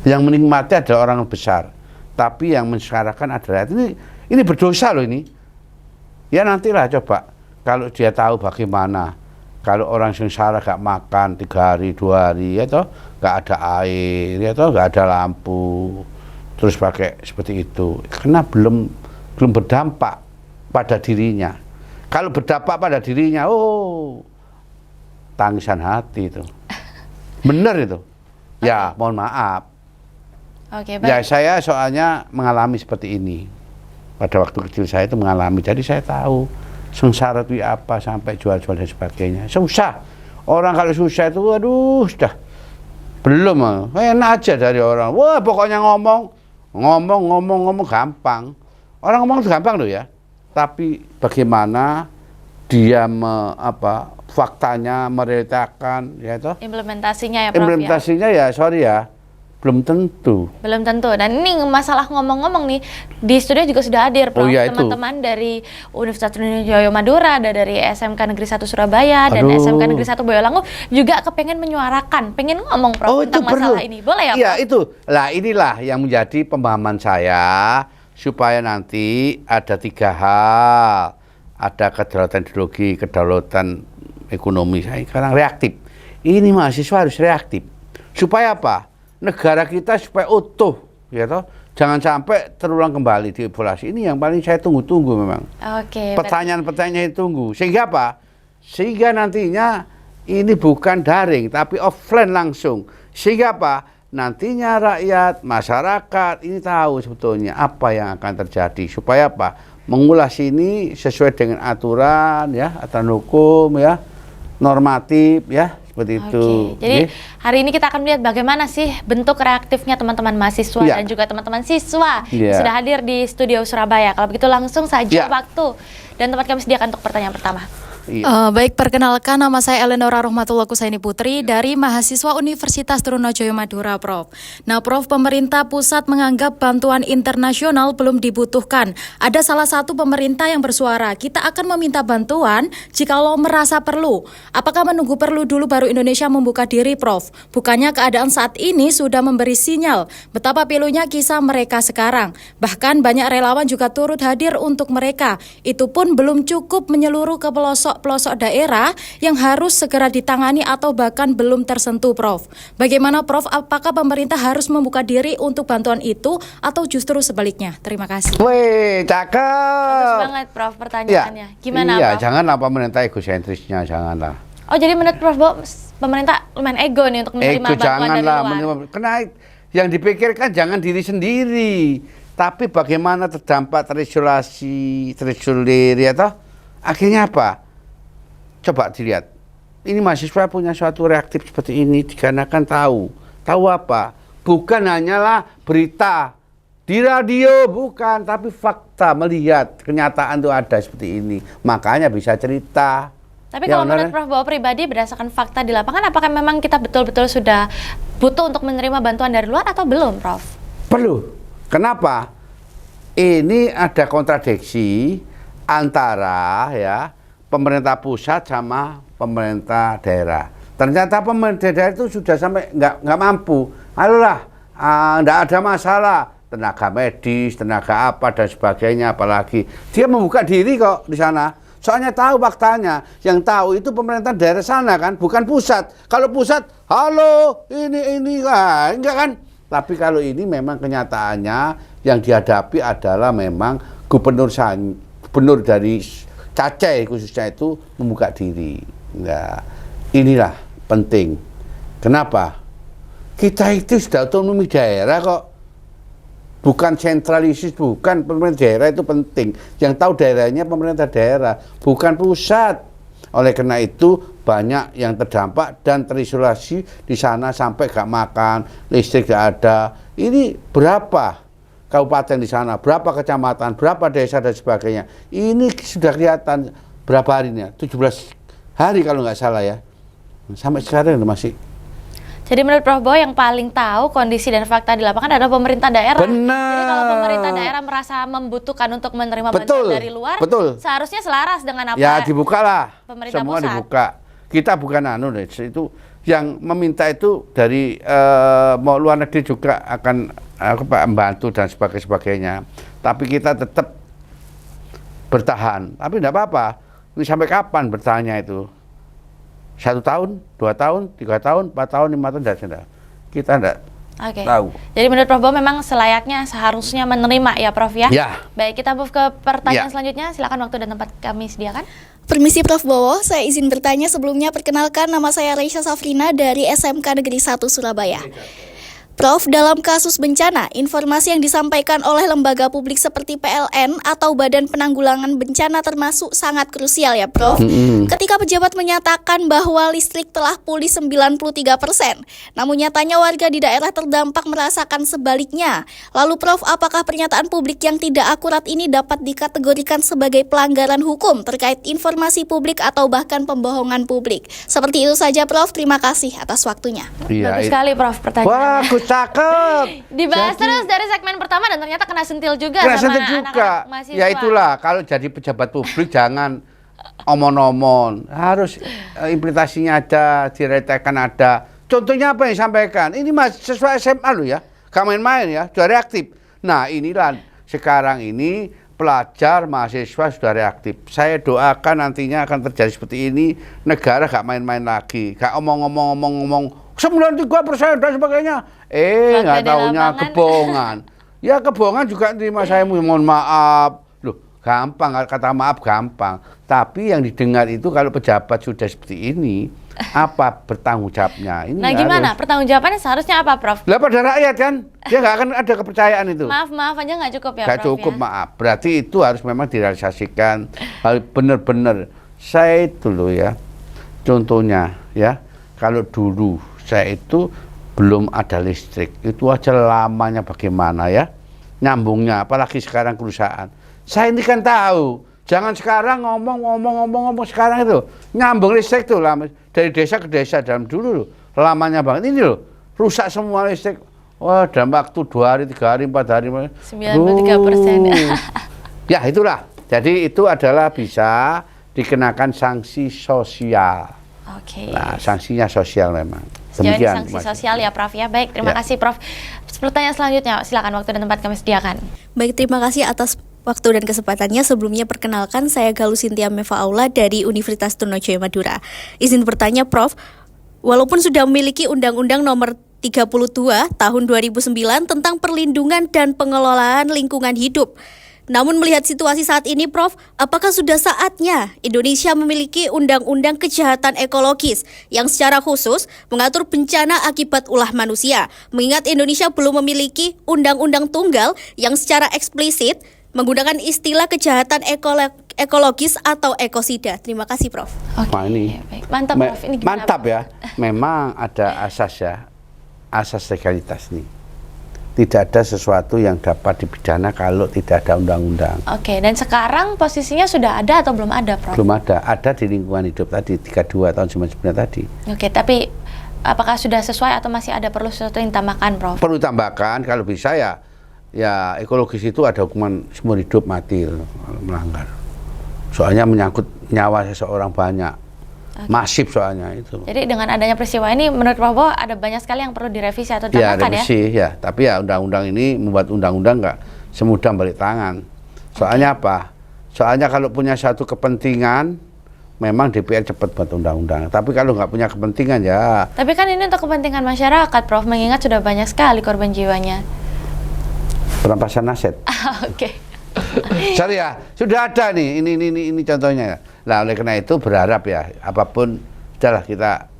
Yang menikmati adalah orang besar, tapi yang mensyarakat adalah ini berdosa loh ini. Ya nantilah coba kalau dia tahu bagaimana kalau orang sengsara gak makan 3 hari 2 hari ya toh, gak ada air ya toh, gak ada lampu, terus pakai seperti itu, karena belum berdampak pada dirinya. Kalau berdampak pada dirinya, oh tangisan hati itu, benar itu. Ya mohon maaf. Oke, ya saya soalnya mengalami seperti ini. Pada waktu kecil saya itu mengalami, jadi saya tahu sengsara itu apa sampai jual-jual dan sebagainya. Susah. Orang kalau susah itu, aduh, sudah belum enak aja dari orang. Wah, pokoknya ngomong gampang. Orang ngomong itu gampang loh ya. Tapi bagaimana dia faktanya merealitakan ya toh? Implementasinya ya Prof. Implementasinya ya sorry ya. Belum tentu. Dan ini masalah ngomong-ngomong nih, di studio juga sudah hadir Prof. Teman-teman dari Universitas Trunojoyo Madura, ada dari SMK Negeri 1 Surabaya, dan SMK Negeri 1 Boyolali juga kepengen menyuarakan, pengen ngomong Prof tentang masalah ini. Boleh ya Prof? Iya itu. Lah inilah yang menjadi pemahaman saya, supaya nanti ada 3 hal. Ada kedaulatan ideologi, kedaulatan ekonomi. Saya sekarang reaktif. Ini mahasiswa harus reaktif. Supaya apa? Negara kita supaya utuh, ya toh, jangan sampai terulang kembali dievaluasi. Ini yang paling saya tunggu-tunggu memang. Pertanyaan-pertanyaan itu tunggu. Sehingga apa? Sehingga nantinya ini bukan daring, tapi offline langsung. Sehingga apa? Nantinya rakyat, masyarakat ini tahu sebetulnya apa yang akan terjadi. Supaya apa? Mengulas ini sesuai dengan aturan, ya, aturan hukum, ya, normatif, ya. Seperti itu. Jadi hari ini kita akan melihat bagaimana sih bentuk reaktifnya teman-teman mahasiswa dan juga teman-teman siswa yang sudah hadir di studio Surabaya. Kalau begitu langsung saja waktu dan tempat kami sediakan untuk pertanyaan pertama. Iya. Baik, perkenalkan nama saya Eleonora Rohmatullah Kusaini Putri dari mahasiswa Universitas Trunojoyo Madura, Prof. Nah, Prof, pemerintah pusat menganggap bantuan internasional belum dibutuhkan. Ada salah satu pemerintah yang bersuara, kita akan meminta bantuan jikalau merasa perlu. Apakah menunggu perlu dulu baru Indonesia membuka diri, Prof? Bukannya keadaan saat ini sudah memberi sinyal betapa pilunya kisah mereka sekarang. Bahkan banyak relawan juga turut hadir untuk mereka. Itu pun belum cukup menyeluruh ke pelosok daerah yang harus segera ditangani atau bahkan belum tersentuh, Prof. Bagaimana, Prof? Apakah pemerintah harus membuka diri untuk bantuan itu atau justru sebaliknya? Terima kasih. Wih, Bagus cakep. banget, Prof, pertanyaannya. Iya. Gimana, Iya, Prof? janganlah pemerintah egosentrisnya, janganlah. Oh, jadi menurut Prof bahwa pemerintah lumayan ego nih untuk menerima bantuan dari Janganlah luar. karena yang dipikirkan jangan diri sendiri, tapi bagaimana terdampak, terisolir, ya toh? Akhirnya apa? Coba dilihat. Ini mahasiswa punya suatu reaktif seperti ini dikarenakan tahu apa? Bukan hanyalah berita di radio, bukan, tapi fakta, melihat kenyataan itu ada seperti ini, makanya bisa cerita. Tapi Ya, kalau benar, menurut Prof bahwa pribadi berdasarkan fakta di lapangan, apakah memang kita betul-betul sudah butuh untuk menerima bantuan dari luar atau belum, Prof? Perlu. Kenapa? Ini ada kontradiksi antara ya pemerintah pusat sama pemerintah daerah. Ternyata pemerintah daerah itu sudah sampai nggak mampu. Ayolah, nggak ada masalah. Tenaga medis, tenaga apa dan sebagainya, apalagi dia membuka diri kok di sana. Soalnya tahu faktanya, yang tahu itu pemerintah daerah sana kan, bukan pusat. Kalau pusat, halo, ini enggak kan. Tapi kalau ini memang kenyataannya yang dihadapi adalah memang gubernur dari Aceh khususnya itu membuka diri. Nah, inilah penting. Kenapa? Kita itu sudah otonomi daerah kok. Bukan sentralisis, bukan. Pemerintah daerah itu penting. Yang tahu daerahnya pemerintah daerah, bukan pusat. Oleh karena itu banyak yang terdampak dan terisolasi di sana sampai gak makan, listrik gak ada. Ini berapa kabupaten di sana, berapa kecamatan, berapa desa dan sebagainya. Ini sudah kelihatan berapa harinya, 17 hari kalau nggak salah ya. Sampai sekarang masih. Jadi menurut Prof bahwa yang paling tahu kondisi dan fakta di lapangan adalah pemerintah daerah. Benar. Jadi kalau pemerintah daerah merasa membutuhkan untuk menerima Betul, bantuan dari luar, betul. seharusnya selaras dengan apa Ya dibukalah, pemerintah semua pusat. dibuka. Kita bukan itu yang meminta itu dari mau luar negeri juga akan membantu dan sebagainya. Tapi kita tetap bertahan. Tapi tidak apa-apa. Ini sampai kapan bertahannya itu? 1 tahun, 2 tahun, 3 tahun, 4 tahun, 5 tahun, tidak. Kita tidak Oke. tahu. Jadi menurut Prof bahwa memang selayaknya seharusnya menerima ya, Prof ya. Ya. Baik, kita move ke pertanyaan Ya. selanjutnya. Silakan, waktu dan tempat kami sediakan. Permisi Prof Bowo, saya izin bertanya sebelumnya. Perkenalkan, nama saya Reisha Safrina dari SMK Negeri 1 Surabaya. Prof, dalam kasus bencana, informasi yang disampaikan oleh lembaga publik seperti PLN atau Badan Penanggulangan Bencana termasuk sangat krusial ya, Prof. Ketika pejabat menyatakan bahwa listrik telah pulih 93%, namun nyatanya warga di daerah terdampak merasakan sebaliknya. Lalu Prof, apakah pernyataan publik yang tidak akurat ini dapat dikategorikan sebagai pelanggaran hukum terkait informasi publik atau bahkan pembohongan publik? Seperti itu saja, Prof. Terima kasih atas waktunya. Bagus sekali, Prof, pertanyaannya. Wah, cakep. Dibahas Jadi- terus dari segmen pertama dan ternyata kena sentil juga Kena sama sentil juga. anak-anak mahasiswa. Ya itulah, kalau jadi pejabat publik jangan omon-omon. Harus implementasinya ada, diretakan ada. Contohnya apa yang disampaikan? Ini mahasiswa SMA loh ya. Gak main-main ya, sudah reaktif. Nah inilah sekarang ini pelajar, mahasiswa sudah reaktif. Saya doakan nantinya akan terjadi seperti ini. Negara gak main-main lagi. Gak omong-omong 93% dan sebagainya. Fakta Nggak di taunya lapangan. kebohongan. Ya kebohongan juga terima saya mohon maaf. Loh, gampang kata maaf gampang. Tapi yang didengar itu kalau pejabat sudah seperti ini, apa bertanggung jawabnya? Ini Nah gimana? Pertanggungjawabannya seharusnya apa, Prof? Lah pada rakyat kan, dia nggak akan ada kepercayaan itu. Maaf aja nggak cukup ya, Nggak Prof cukup ya? maaf. Berarti itu harus memang direalisasikan. Harus benar-benar. Saya itu loh ya, contohnya ya, kalau dulu saya itu belum ada listrik, itu aja lamanya bagaimana ya, nyambungnya, apalagi sekarang kerusakan. Saya ini kan tahu, Jangan sekarang ngomong sekarang itu nyambung listrik tuh lah dari desa ke desa dalam dulu loh, lamanya banget ini loh, rusak semua listrik. Wah, dalam waktu 2 hari, 3 hari, 4 hari. 93%. Ya itulah. Jadi itu adalah bisa dikenakan sanksi sosial. Oke. Nah, sanksinya sosial memang. Sejauh ini Demikian, sanksi Mas. sosial ya Prof ya. Baik, terima Ya. kasih Prof. Pertanyaan selanjutnya, silakan, waktu dan tempat kami sediakan. Baik, terima kasih atas waktu dan kesempatannya. Sebelumnya perkenalkan, saya Galuh Cynthia Meva Aula dari Universitas Trunojoyo Madura. Izin bertanya Prof, walaupun sudah memiliki Undang-Undang Nomor 32 Tahun 2009 tentang perlindungan dan pengelolaan lingkungan hidup, namun melihat situasi saat ini Prof, apakah sudah saatnya Indonesia memiliki undang-undang kejahatan ekologis yang secara khusus mengatur bencana akibat ulah manusia, mengingat Indonesia belum memiliki undang-undang tunggal yang secara eksplisit menggunakan istilah kejahatan ekologis atau ekosida. Terima kasih Prof. Oke, Wah, ini baik. Mantap Prof. Ini gimana, mantap Prof? ya. Memang ada asas ya, asas legalitas nih. Tidak ada sesuatu yang dapat dipidana kalau tidak ada undang-undang. Oke, dan sekarang posisinya sudah ada atau belum ada, Prof? Belum ada di lingkungan hidup tadi 32 tahun 99 tadi. Oke, tapi apakah sudah sesuai atau masih ada perlu sesuatu yang tambahkan, Prof? Perlu tambahkan kalau bisa ya ekologis itu ada hukuman seumur hidup mati kalau melanggar. Soalnya menyangkut nyawa seseorang banyak. Masif soalnya itu. Jadi dengan adanya peristiwa ini menurut Prof bahwa ada banyak sekali yang perlu direvisi atau Ya, ditambahkan revisi ya. Tapi ya undang-undang ini membuat undang-undang nggak semudah balik tangan. Soalnya apa? Soalnya kalau punya satu kepentingan, memang DPR cepat buat undang-undang. Tapi kalau nggak punya kepentingan ya. Tapi kan ini untuk kepentingan masyarakat, Prof, mengingat sudah banyak sekali korban jiwanya. Perampasan aset. Oke. Sorry ya, sudah ada nih. Ini contohnya. Nah, oleh karena itu berharap ya, apapun sudahlah kita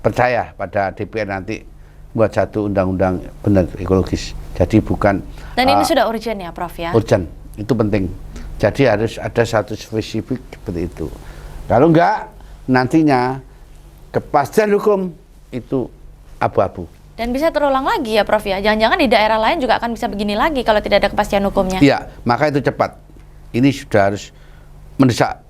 percaya pada DPR nanti buat satu undang-undang benar ekologis. Jadi bukan. Dan ini sudah urgent ya, Prof ya? Urgent, itu penting. Jadi harus ada satu spesifik seperti itu. Kalau enggak, nantinya kepastian hukum itu abu-abu. Dan bisa terulang lagi ya, Prof ya? Jangan-jangan di daerah lain juga akan bisa begini lagi kalau tidak ada kepastian hukumnya. Iya, maka itu cepat. Ini sudah harus mendesak.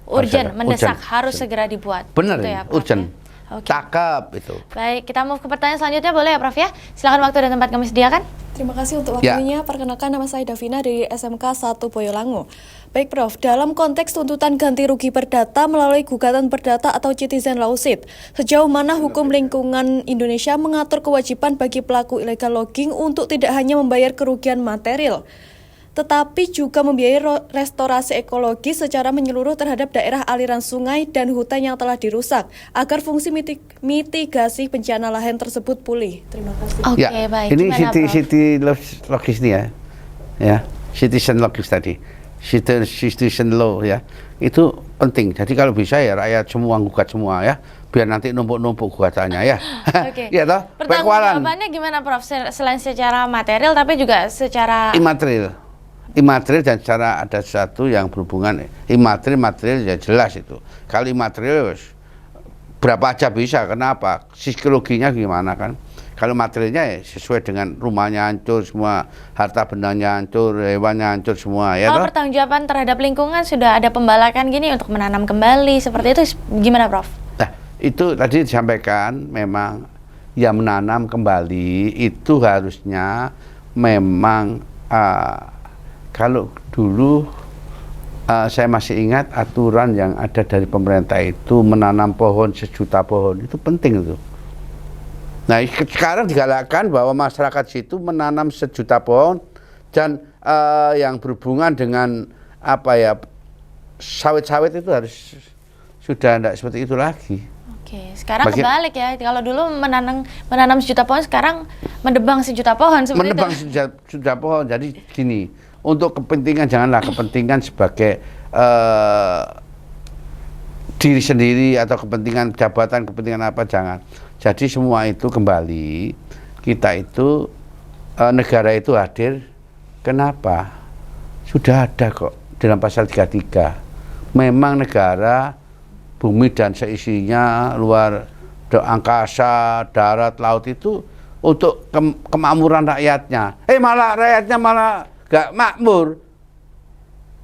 Urgent, mendesak, urgent. harus segera dibuat. Benar, Gitu ya, Prof, urgent. ya? Oke. Cakep itu. Baik, kita move ke pertanyaan selanjutnya, boleh ya, Prof ya? Silakan, waktu dan tempat kami sediakan. Terima kasih untuk Ya. waktunya. Perkenalkan, nama saya Davina dari SMK 1 Boyolangu. Baik Prof, dalam konteks tuntutan ganti rugi perdata melalui gugatan perdata atau citizen lawsuit, sejauh mana hukum lingkungan Indonesia mengatur kewajiban bagi pelaku illegal logging untuk tidak hanya membayar kerugian material, tetapi juga membiayai restorasi ekologis secara menyeluruh terhadap daerah aliran sungai dan hutan yang telah dirusak, agar fungsi mitigasi bencana lahan tersebut pulih. Terima kasih. Oke, Ya, baik. ini Gimana, Prof? city logis nih ya, citizen logis tadi, citizen law ya, itu penting. Jadi kalau bisa ya rakyat semua gugat semua ya, biar nanti numpuk-numpuk gugatannya ya. Oke. Iya toh, Pertanggungjawabannya gimana, Prof? Selain secara material, tapi juga secara imaterial dan secara ada sesuatu yang berhubungan imaterial ya jelas itu. Kalau imaterial berapa aja bisa, kenapa? Psikologinya gimana kan? Kalau materialnya ya sesuai dengan rumahnya hancur semua, harta bendanya hancur, hewannya hancur semua ya kalau toh? pertanggungjawaban terhadap lingkungan sudah ada pembalakan gini untuk menanam kembali seperti itu, gimana, Prof? Nah, itu tadi disampaikan memang yang menanam kembali itu harusnya memang kalau dulu saya masih ingat aturan yang ada dari pemerintah itu menanam pohon 1 juta pohon, itu penting itu. Nah, sekarang digalakkan bahwa masyarakat situ menanam 1 juta pohon dan yang berhubungan dengan apa ya, sawit-sawit itu harus sudah tidak seperti itu lagi. Oke, sekarang kebalik ya. Kalau dulu menanam 1 juta pohon, sekarang mendebang 1 juta pohon seperti menebang itu. 1 juta pohon. Jadi gini, untuk kepentingan janganlah kepentingan sebagai diri sendiri atau kepentingan jabatan, kepentingan apa, jangan. Jadi semua itu kembali, kita itu negara itu hadir. Kenapa? Sudah ada kok dalam pasal 33. Memang negara, bumi dan seisinya, luar angkasa, darat, laut itu untuk kemakmuran rakyatnya. Malah rakyatnya malah gak makmur.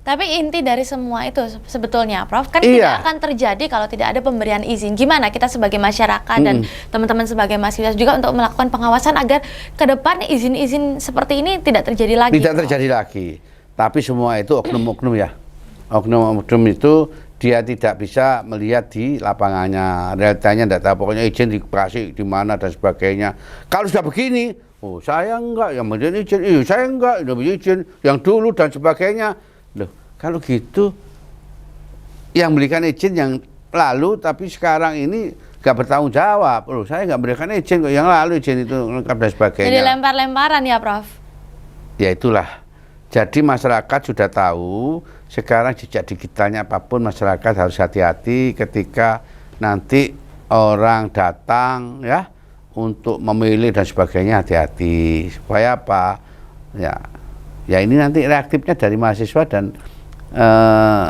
Tapi inti dari semua itu sebetulnya, Prof, kan Iya. tidak akan terjadi kalau tidak ada pemberian izin. Gimana kita sebagai masyarakat dan teman-teman sebagai mahasiswa juga untuk melakukan pengawasan agar ke depan izin-izin seperti ini tidak terjadi lagi? Tidak Prof? terjadi lagi. Tapi semua itu oknum-oknum ya. Oknum-oknum itu dia tidak bisa melihat di lapangannya. Realitanya tidak tahu. Pokoknya izin dikasih di mana dan sebagainya. Kalau sudah begini, oh saya enggak, yang memberikan izin, saya enggak, yang memberikan izin, yang dulu dan sebagainya. Loh, kalau gitu, yang berikan izin yang lalu, tapi sekarang ini nggak bertanggung jawab. Loh, saya nggak berikan izin kok, yang lalu izin itu lengkap dan sebagainya. Jadi lempar-lemparan ya, Prof? Ya itulah. Jadi masyarakat sudah tahu, sekarang jejak digitalnya apapun masyarakat harus hati-hati ketika nanti orang datang ya untuk memilih dan sebagainya, hati-hati. Supaya apa? Ya ini nanti reaktifnya dari mahasiswa dan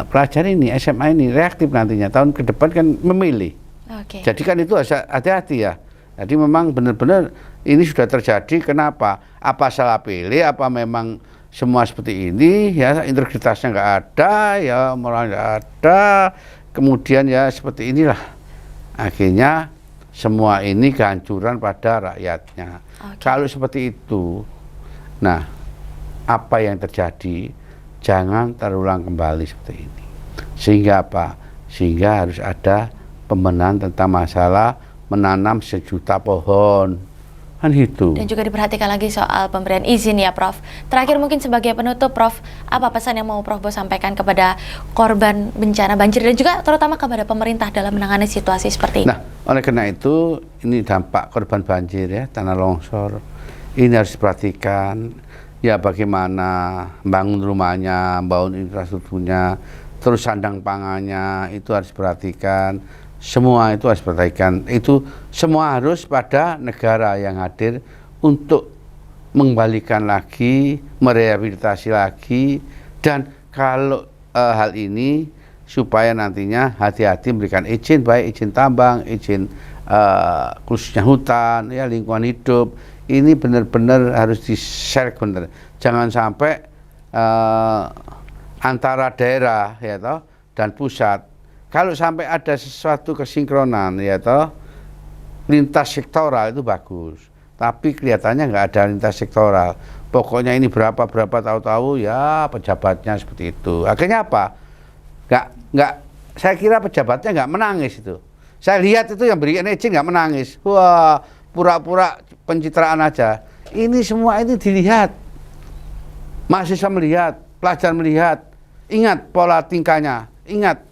pelajar ini, SMA ini reaktif nantinya. Tahun ke depan kan memilih. Oke. Jadi kan itu harus hati-hati ya. Jadi memang benar-benar ini sudah terjadi. Kenapa? Apa salah pilih? Apa memang semua seperti ini? Ya integritasnya nggak ada, ya moral nggak ada. Kemudian ya seperti inilah. Akhirnya semua ini kehancuran pada rakyatnya. Kalau seperti itu, nah apa yang terjadi jangan terulang kembali seperti ini. Sehingga apa? Sehingga harus ada pembenahan tentang masalah menanam 1 juta pohon, kan itu. Dan juga diperhatikan lagi soal pemberian izin ya, Prof. Terakhir mungkin sebagai penutup, Prof, apa pesan yang mau Prof Bo sampaikan kepada korban bencana banjir dan juga terutama kepada pemerintah dalam menangani situasi seperti ini? Nah, oleh karena itu ini dampak korban banjir ya, tanah longsor. Ini harus diperhatikan. Ya bagaimana bangun rumahnya, bangun infrastrukturnya, terus sandang pangannya itu harus diperhatikan. Semua itu harus diperhatikan. Itu semua harus pada negara yang hadir untuk mengembalikan lagi, merehabilitasi lagi, dan kalau hal ini supaya nantinya hati-hati memberikan izin, baik izin tambang, izin khususnya hutan, ya lingkungan hidup. Ini benar-benar harus di-share benar. Jangan sampai antara daerah ya toh dan pusat. Kalau sampai ada sesuatu kesinkronan ya toh, lintas sektoral itu bagus. Tapi kelihatannya nggak ada lintas sektoral. Pokoknya ini berapa tahu-tahu ya pejabatnya seperti itu. Akhirnya apa? Nggak. Saya kira pejabatnya nggak menangis itu. Saya lihat itu yang berikan izin nggak menangis. Wah, pura-pura pencitraan aja. Ini semua ini dilihat. Mahasiswa melihat, pelajar melihat. Ingat pola tingkahnya. Ingat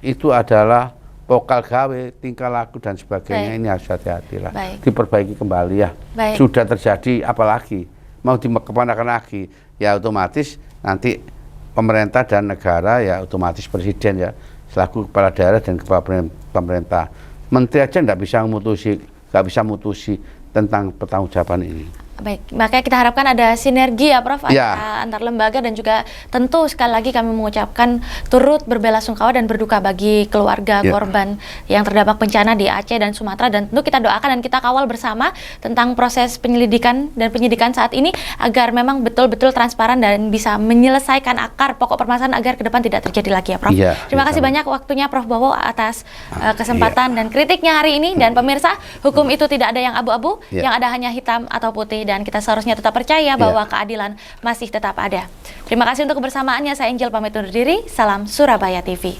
itu adalah pokal gawe, tingkah laku dan sebagainya. Ini harus hati-hati lah. Diperbaiki kembali ya. Sudah terjadi apalagi mau dikemanakan lagi? Ya otomatis nanti pemerintah dan negara ya otomatis presiden ya selaku kepala daerah dan kepala pemerintah. Menteri aja nggak bisa mutusi tentang pertanggungjawaban ini. Baik, makanya kita harapkan ada sinergi ya, Prof, antar lembaga dan juga tentu sekali lagi kami mengucapkan turut berbelasungkawa dan berduka bagi keluarga korban yang terdampak bencana di Aceh dan Sumatera, dan tentu kita doakan dan kita kawal bersama tentang proses penyelidikan dan penyidikan saat ini agar memang betul-betul transparan dan bisa menyelesaikan akar pokok permasalahan agar ke depan tidak terjadi lagi ya, Prof. Terima kasih banyak waktunya Prof Bowo atas kesempatan dan kritiknya hari ini, dan pemirsa, hukum itu tidak ada yang abu-abu, yang ada hanya hitam atau putih, dan kita seharusnya tetap percaya bahwa keadilan masih tetap ada. Terima kasih untuk kebersamaannya. Saya Angel pamit undur diri. Salam Surabaya TV.